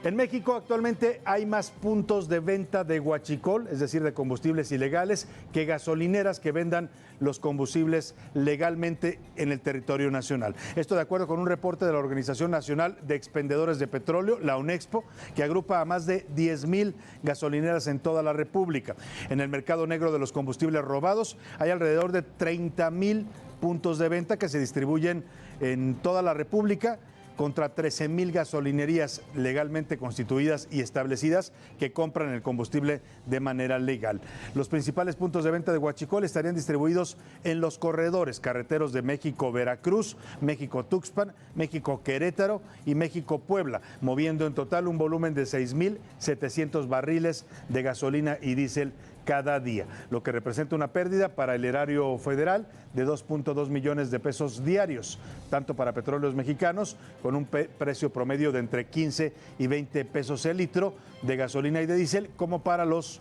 En México actualmente hay más puntos de venta de huachicol, es decir, de combustibles ilegales, que gasolineras que vendan los combustibles legalmente en el territorio nacional. Esto de acuerdo con un reporte de la Organización Nacional de Expendedores de Petróleo, la ONEXPO, que agrupa a más de 10,000 gasolineras en toda la República. En el mercado negro de los combustibles robados hay alrededor de 30,000 puntos de venta que se distribuyen en toda la República, contra 13,000 gasolinerías legalmente constituidas y establecidas que compran el combustible de manera legal. Los principales puntos de venta de huachicol estarían distribuidos en los corredores carreteros de México-Veracruz, México-Tuxpan, México-Querétaro y México-Puebla, moviendo en total un volumen de 6,700 barriles de gasolina y diésel cada día, lo que representa una pérdida para el erario federal de 2.2 millones de pesos diarios, tanto para Petróleos Mexicanos, con un precio promedio de entre 15 y 20 pesos el litro de gasolina y de diésel, como para los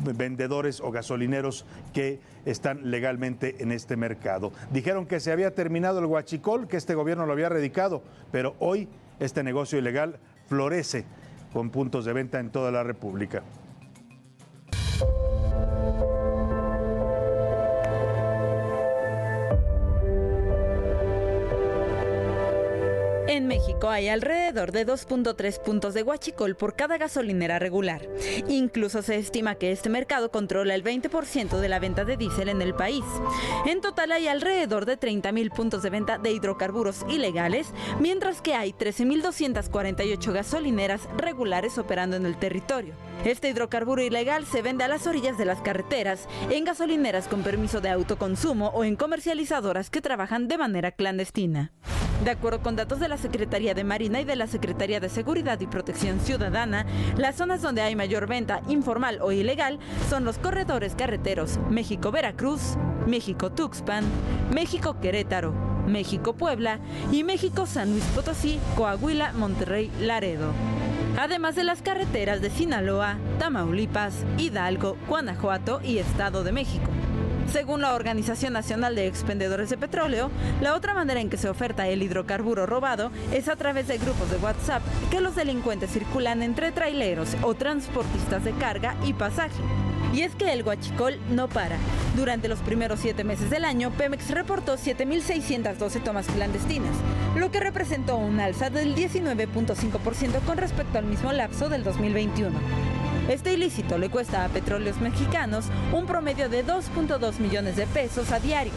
vendedores o gasolineros que están legalmente en este mercado. Dijeron que se había terminado el huachicol, que este gobierno lo había erradicado, pero hoy este negocio ilegal florece con puntos de venta en toda la República. En México hay alrededor de 2.3 puntos de huachicol por cada gasolinera regular. Incluso se estima que este mercado controla el 20% de la venta de diésel en el país. En total hay alrededor de 30,000 puntos de venta de hidrocarburos ilegales, mientras que hay 13,248 gasolineras regulares operando en el territorio. Este hidrocarburo ilegal se vende a las orillas de las carreteras, en gasolineras con permiso de autoconsumo o en comercializadoras que trabajan de manera clandestina. De acuerdo con datos de la Secretaría de Marina y de la Secretaría de Seguridad y Protección Ciudadana, las zonas donde hay mayor venta informal o ilegal son los corredores carreteros México-Veracruz, México-Tuxpan, México-Querétaro, México-Puebla y México-San Luis Potosí, Coahuila, Monterrey, Laredo. Además de las carreteras de Sinaloa, Tamaulipas, Hidalgo, Guanajuato y Estado de México. Según la Organización Nacional de Expendedores de Petróleo, la otra manera en que se oferta el hidrocarburo robado es a través de grupos de WhatsApp que los delincuentes circulan entre traileros o transportistas de carga y pasaje. Y es que el huachicol no para. Durante los primeros 7 meses del año, Pemex reportó 7,612 tomas clandestinas, lo que representó un alza del 19.5% con respecto al mismo lapso del 2021. Este ilícito le cuesta a Petróleos Mexicanos un promedio de 2.2 millones de pesos a diario.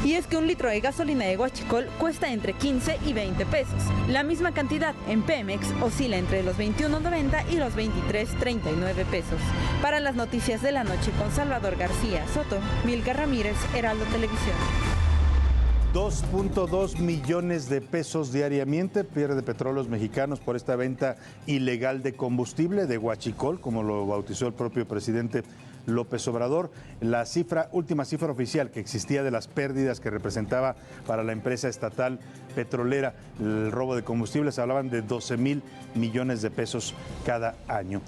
Y es que un litro de gasolina de huachicol cuesta entre 15 y 20 pesos. La misma cantidad en Pemex oscila entre los 21.90 y los 23.39 pesos. Para las noticias de la noche con Salvador García Soto, Milka Ramírez, Heraldo Televisión. 2.2 millones de pesos diariamente pierde Petróleos Mexicanos por esta venta ilegal de combustible, de huachicol, como lo bautizó el propio presidente López Obrador. La última cifra oficial que existía de las pérdidas que representaba para la empresa estatal petrolera el robo de combustibles, hablaban de 12,000 millones de pesos cada año.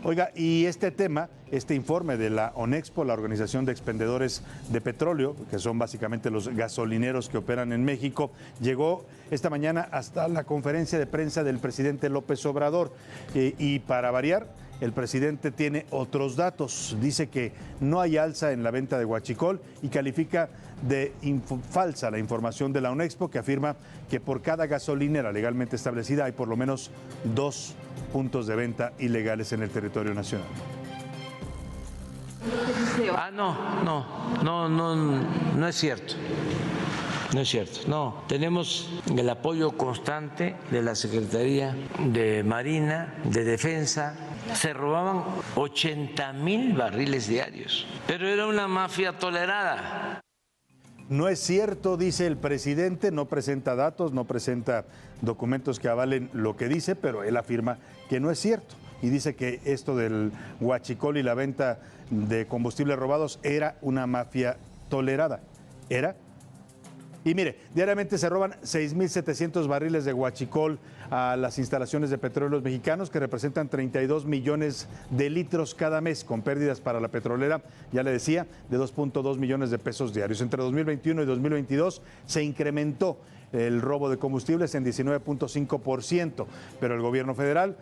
Oiga, y este tema, este informe de la ONEXPO, la Organización de Expendedores de Petróleo, que son básicamente los gasolineros que operan en México, llegó esta mañana hasta la conferencia de prensa del presidente López Obrador. Y para variar, el presidente tiene otros datos. Dice que no hay alza en la venta de huachicol y califica de falsa la información de la ONEXPO, que afirma que por cada gasolinera legalmente establecida hay por lo menos 2 puntos de venta ilegales en el territorio nacional. No es cierto. No es cierto, no. Tenemos el apoyo constante de la Secretaría de Marina, de Defensa. Se robaban 80,000 barriles diarios, pero era una mafia tolerada. No es cierto, dice el presidente, no presenta datos, no presenta documentos que avalen lo que dice, pero él afirma que no es cierto. Y dice que esto del huachicol y la venta de combustibles robados era una mafia tolerada. ¿Era? Y mire, diariamente se roban 6,700 barriles de huachicol a las instalaciones de Petróleos Mexicanos, que representan 32 millones de litros cada mes, con pérdidas para la petrolera, ya le decía, de 2.2 millones de pesos diarios. Entre 2021 y 2022 se incrementó el robo de combustibles en 19.5%, pero el gobierno federal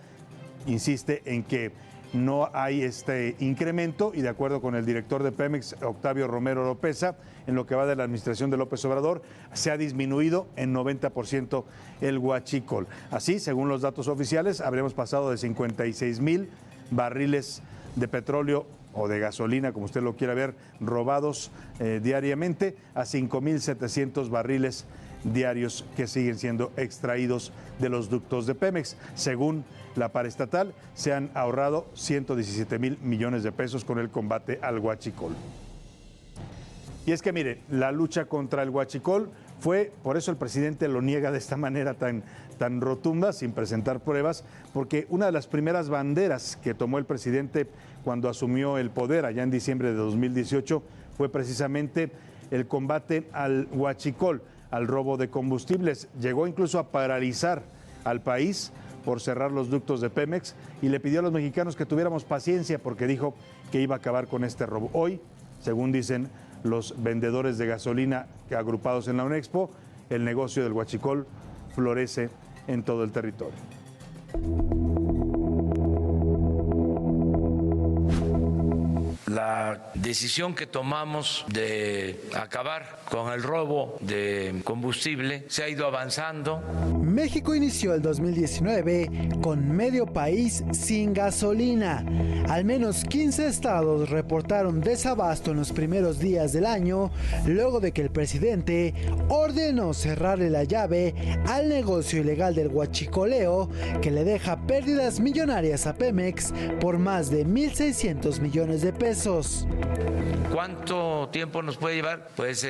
insiste en que no hay este incremento y de acuerdo con el director de Pemex, Octavio Romero Oropeza, en lo que va de la administración de López Obrador, se ha disminuido en 90% el huachicol. Así, según los datos oficiales, habríamos pasado de 56,000 barriles de petróleo o de gasolina, como usted lo quiera ver, robados diariamente, a 5,700 barriles diarios que siguen siendo extraídos de los ductos de Pemex. Según la paraestatal, se han ahorrado 117,000 millones de pesos con el combate al huachicol. Y es que, mire, la lucha contra el huachicol fue, por eso el presidente lo niega de esta manera tan rotunda, sin presentar pruebas, porque una de las primeras banderas que tomó el presidente cuando asumió el poder allá en diciembre de 2018 fue precisamente el combate al huachicol, al robo de combustibles. Llegó incluso a paralizar al país por cerrar los ductos de Pemex y le pidió a los mexicanos que tuviéramos paciencia porque dijo que iba a acabar con este robo. Hoy, según dicen los vendedores de gasolina agrupados en la Unexpo, el negocio del huachicol florece en todo el territorio. La decisión que tomamos de acabar con el robo de combustible se ha ido avanzando. México inició el 2019 con medio país sin gasolina. Al menos 15 estados reportaron desabasto en los primeros días del año, luego de que el presidente ordenó cerrarle la llave al negocio ilegal del huachicoleo, que le deja pérdidas millonarias a Pemex por más de 1,600 millones de pesos. ¿Cuánto tiempo nos puede llevar? Pues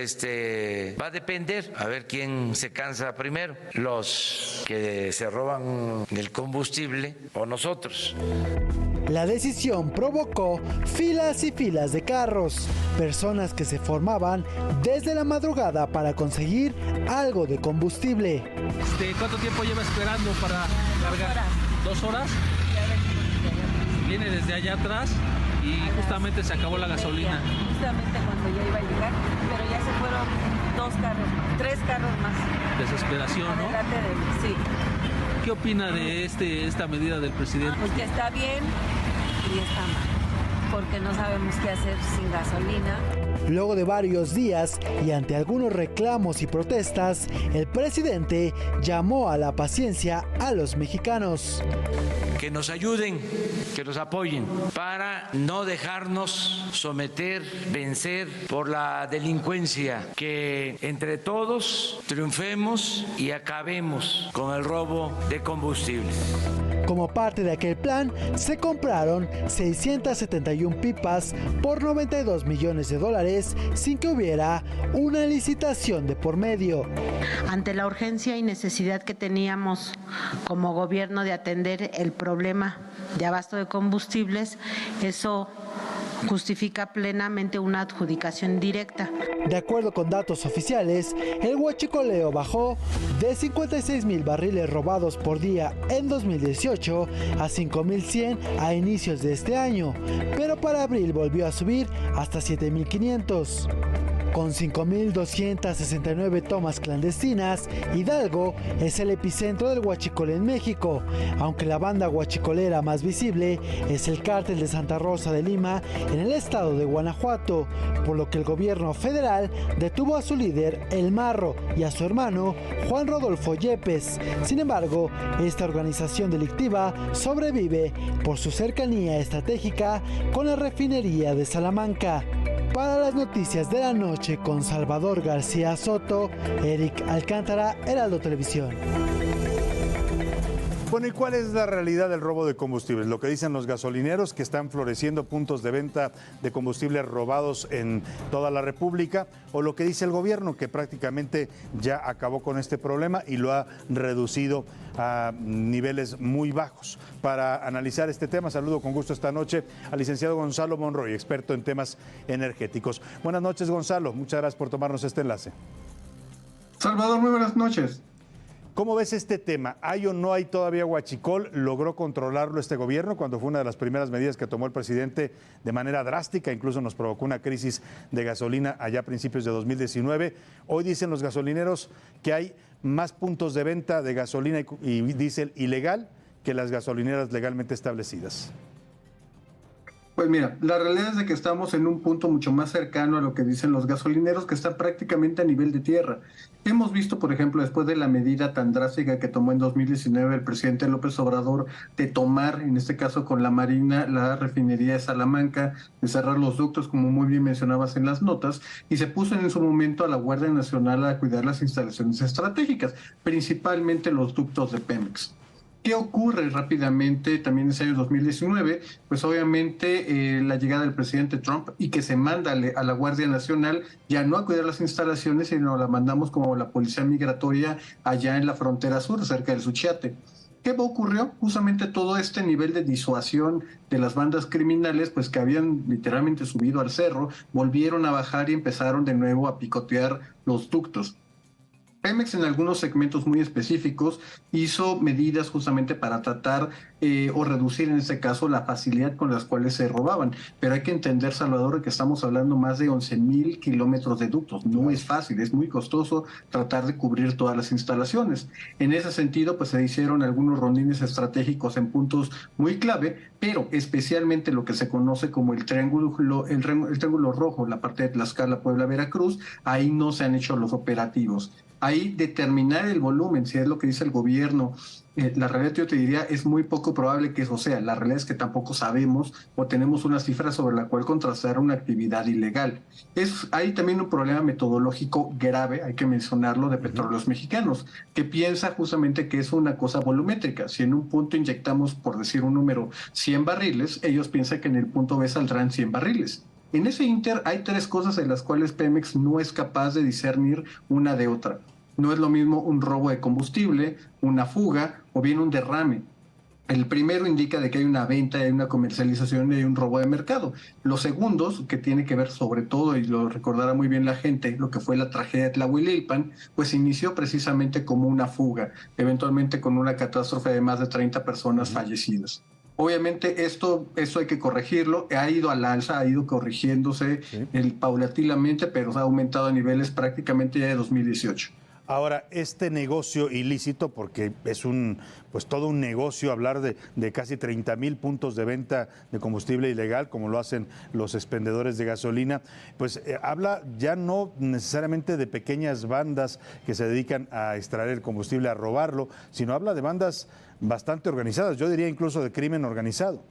va a depender, a ver quién se cansa primero, los que se roban el combustible o nosotros. La decisión provocó filas y filas de carros, personas que se formaban desde la madrugada para conseguir algo de combustible. ¿Cuánto tiempo lleva esperando para cargar? 2 horas. Viene desde allá atrás y justamente se acabó la gasolina. Justamente cuando ya iba a llegar, pero ya se fueron 3 carros más. Desesperación, ¿no? Adelante de mí, sí. ¿Qué opina de esta medida del presidente? Pues que está bien y está mal, porque no sabemos qué hacer sin gasolina. Luego de varios días y ante algunos reclamos y protestas, el presidente llamó a la paciencia a los mexicanos. Que nos ayuden, que nos apoyen para no dejarnos someter, vencer por la delincuencia, que entre todos triunfemos y acabemos con el robo de combustibles. Como parte de aquel plan, se compraron 671 pipas por $92 millones sin que hubiera una licitación de por medio. Ante la urgencia y necesidad que teníamos como gobierno de atender el problema de abasto de combustibles, eso justifica plenamente una adjudicación directa. De acuerdo con datos oficiales, el huachicoleo bajó de 56,000 barriles robados por día en 2018 a 5,100 a inicios de este año, pero para abril volvió a subir hasta 7,500. Con 5,269 tomas clandestinas, Hidalgo es el epicentro del huachicol en México, aunque la banda huachicolera más visible es el Cártel de Santa Rosa de Lima en el estado de Guanajuato, por lo que el gobierno federal detuvo a su líder, El Marro, y a su hermano, Juan Rodolfo Yepes. Sin embargo, esta organización delictiva sobrevive por su cercanía estratégica con la refinería de Salamanca. Para las noticias de la noche con Salvador García Soto, Eric Alcántara, Heraldo Televisión. Bueno, ¿y cuál es la realidad del robo de combustibles? Lo que dicen los gasolineros, que están floreciendo puntos de venta de combustibles robados en toda la República, o lo que dice el gobierno, que prácticamente ya acabó con este problema y lo ha reducido a niveles muy bajos. Para analizar este tema, saludo con gusto esta noche al licenciado Gonzalo Monroy, experto en temas energéticos. Buenas noches, Gonzalo. Muchas gracias por tomarnos este enlace. Salvador, muy buenas noches. ¿Cómo ves este tema? ¿Hay o no hay todavía huachicol? ¿Logró controlarlo este gobierno cuando fue una de las primeras medidas que tomó el presidente de manera drástica? Incluso nos provocó una crisis de gasolina allá a principios de 2019. Hoy dicen los gasolineros que hay más puntos de venta de gasolina y diésel ilegal que las gasolineras legalmente establecidas. Pues mira, la realidad es de que estamos en un punto mucho más cercano a lo que dicen los gasolineros, que está prácticamente a nivel de tierra. Hemos visto, por ejemplo, después de la medida tan drástica que tomó en 2019 el presidente López Obrador de tomar, en este caso con la Marina, la refinería de Salamanca, de cerrar los ductos, como muy bien mencionabas en las notas, y se puso en su momento a la Guardia Nacional a cuidar las instalaciones estratégicas, principalmente los ductos de Pemex. ¿Qué ocurre rápidamente también en ese año 2019? Pues obviamente la llegada del presidente Trump y que se manda a la Guardia Nacional ya no a cuidar las instalaciones, sino la mandamos como la policía migratoria allá en la frontera sur, cerca del Suchiate. ¿Qué ocurrió? Justamente todo este nivel de disuasión de las bandas criminales, pues que habían literalmente subido al cerro, volvieron a bajar y empezaron de nuevo a picotear los ductos. Pemex en algunos segmentos muy específicos hizo medidas justamente para tratar o reducir en este caso la facilidad con las cuales se robaban. Pero hay que entender, Salvador, que estamos hablando más de 11,000 kilómetros de ductos. No es fácil, es muy costoso tratar de cubrir todas las instalaciones. En ese sentido, pues se hicieron algunos rondines estratégicos en puntos muy clave, pero especialmente lo que se conoce como el triángulo rojo, la parte de Tlaxcala, Puebla, Veracruz, ahí no se han hecho los operativos. Ahí determinar el volumen, si es lo que dice el gobierno, la realidad yo te diría es muy poco probable que eso sea. La realidad es que tampoco sabemos o tenemos una cifra sobre la cual contrastar una actividad ilegal. Hay también un problema metodológico grave, hay que mencionarlo, de Petróleos Mexicanos, que piensa justamente que es una cosa volumétrica. Si en un punto inyectamos, por decir un número, 100 barriles, ellos piensan que en el punto B saldrán 100 barriles. En ese inter hay tres cosas en las cuales Pemex no es capaz de discernir una de otra. No es lo mismo un robo de combustible, una fuga o bien un derrame. El primero indica de que hay una venta, hay una comercialización y hay un robo de mercado. Los segundos, que tiene que ver sobre todo, y lo recordará muy bien la gente, lo que fue la tragedia de Tlahuililpan, pues inició precisamente como una fuga, eventualmente con una catástrofe de más de 30 personas fallecidas. Obviamente eso hay que corregirlo, ha ido al alza, ha ido corrigiéndose paulatinamente, pero ha aumentado a niveles prácticamente ya de 2018. Ahora, este negocio ilícito, porque es todo un negocio hablar de casi 30,000 puntos de venta de combustible ilegal, como lo hacen los expendedores de gasolina, pues habla ya no necesariamente de pequeñas bandas que se dedican a extraer el combustible, a robarlo, sino habla de bandas bastante organizadas, yo diría incluso de crimen organizado.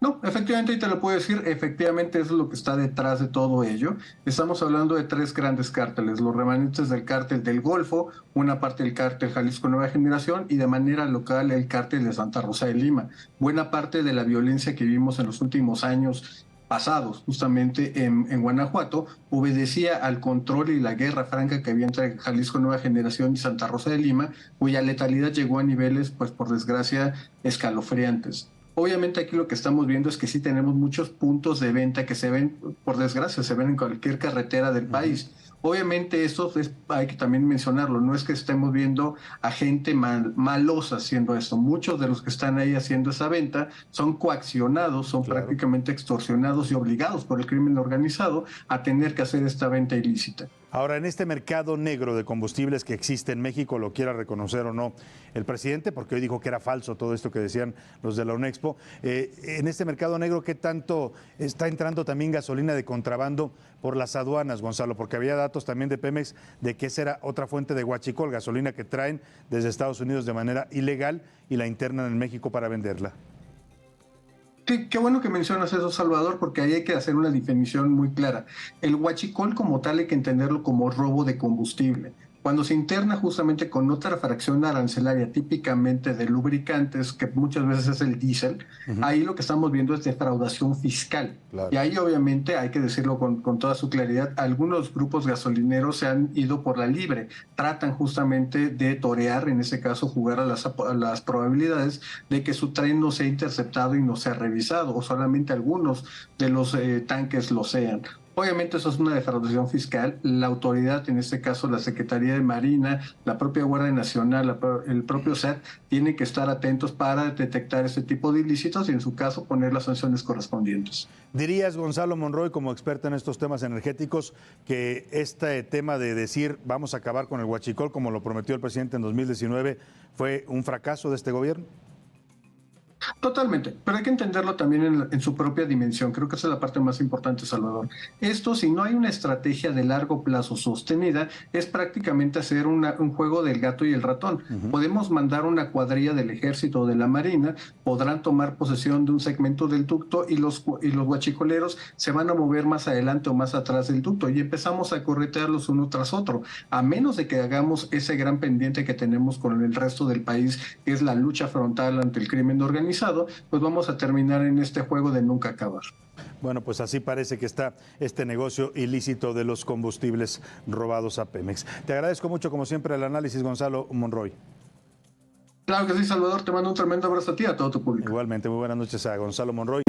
No, efectivamente, y te lo puedo decir, efectivamente eso es lo que está detrás de todo ello. Estamos hablando de tres grandes cárteles, los remanentes del cártel del Golfo, una parte del cártel Jalisco Nueva Generación y de manera local el cártel de Santa Rosa de Lima. Buena parte de la violencia que vimos en los últimos años pasados, justamente en Guanajuato, obedecía al control y la guerra franca que había entre Jalisco Nueva Generación y Santa Rosa de Lima, cuya letalidad llegó a niveles, pues por desgracia, escalofriantes. Obviamente aquí lo que estamos viendo es que sí tenemos muchos puntos de venta que se ven, por desgracia, se ven en cualquier carretera del país. Obviamente eso hay que también mencionarlo, no es que estemos viendo a gente malosa haciendo esto. Muchos de los que están ahí haciendo esa venta son coaccionados, son prácticamente extorsionados y obligados por el crimen organizado a tener que hacer esta venta ilícita. Ahora, en este mercado negro de combustibles que existe en México, lo quiera reconocer o no el presidente, porque hoy dijo que era falso todo esto que decían los de la UNEXPO, en este mercado negro, ¿qué tanto está entrando también gasolina de contrabando por las aduanas, Gonzalo? Porque había datos también de Pemex de que esa era otra fuente de huachicol, gasolina que traen desde Estados Unidos de manera ilegal y la internan en México para venderla. Sí, qué bueno que mencionas eso, Salvador, porque ahí hay que hacer una definición muy clara. El huachicol como tal hay que entenderlo como robo de combustible. Cuando se interna justamente con otra fracción arancelaria, típicamente de lubricantes, que muchas veces es el diésel, ahí lo que estamos viendo es defraudación fiscal. Claro. Y ahí obviamente, hay que decirlo con toda su claridad, algunos grupos gasolineros se han ido por la libre, tratan justamente de torear, en ese caso jugar a las probabilidades de que su tren no sea interceptado y no sea revisado, o solamente algunos de los tanques lo sean. Obviamente eso es una defraudación fiscal. La autoridad, en este caso la Secretaría de Marina, la propia Guardia Nacional, el propio SAT, tienen que estar atentos para detectar este tipo de ilícitos y en su caso poner las sanciones correspondientes. ¿Dirías, Gonzalo Monroy, como experto en estos temas energéticos, que este tema de decir vamos a acabar con el huachicol, como lo prometió el presidente en 2019, fue un fracaso de este gobierno? Totalmente, pero hay que entenderlo también en su propia dimensión. Creo que esa es la parte más importante, Salvador. Esto, si no hay una estrategia de largo plazo sostenida, es prácticamente hacer un juego del gato y el ratón. Podemos mandar una cuadrilla del ejército o de la marina, podrán tomar posesión de un segmento del ducto y los huachicoleros se van a mover más adelante o más atrás del ducto y empezamos a corretearlos uno tras otro. A menos de que hagamos ese gran pendiente que tenemos con el resto del país, que es la lucha frontal ante el crimen organizado, pues vamos a terminar en este juego de nunca acabar. Bueno, pues así parece que está este negocio ilícito de los combustibles robados a Pemex. Te agradezco mucho, como siempre, el análisis, Gonzalo Monroy. Claro que sí, Salvador, te mando un tremendo abrazo a ti y a todo tu público. Igualmente, muy buenas noches a Gonzalo Monroy.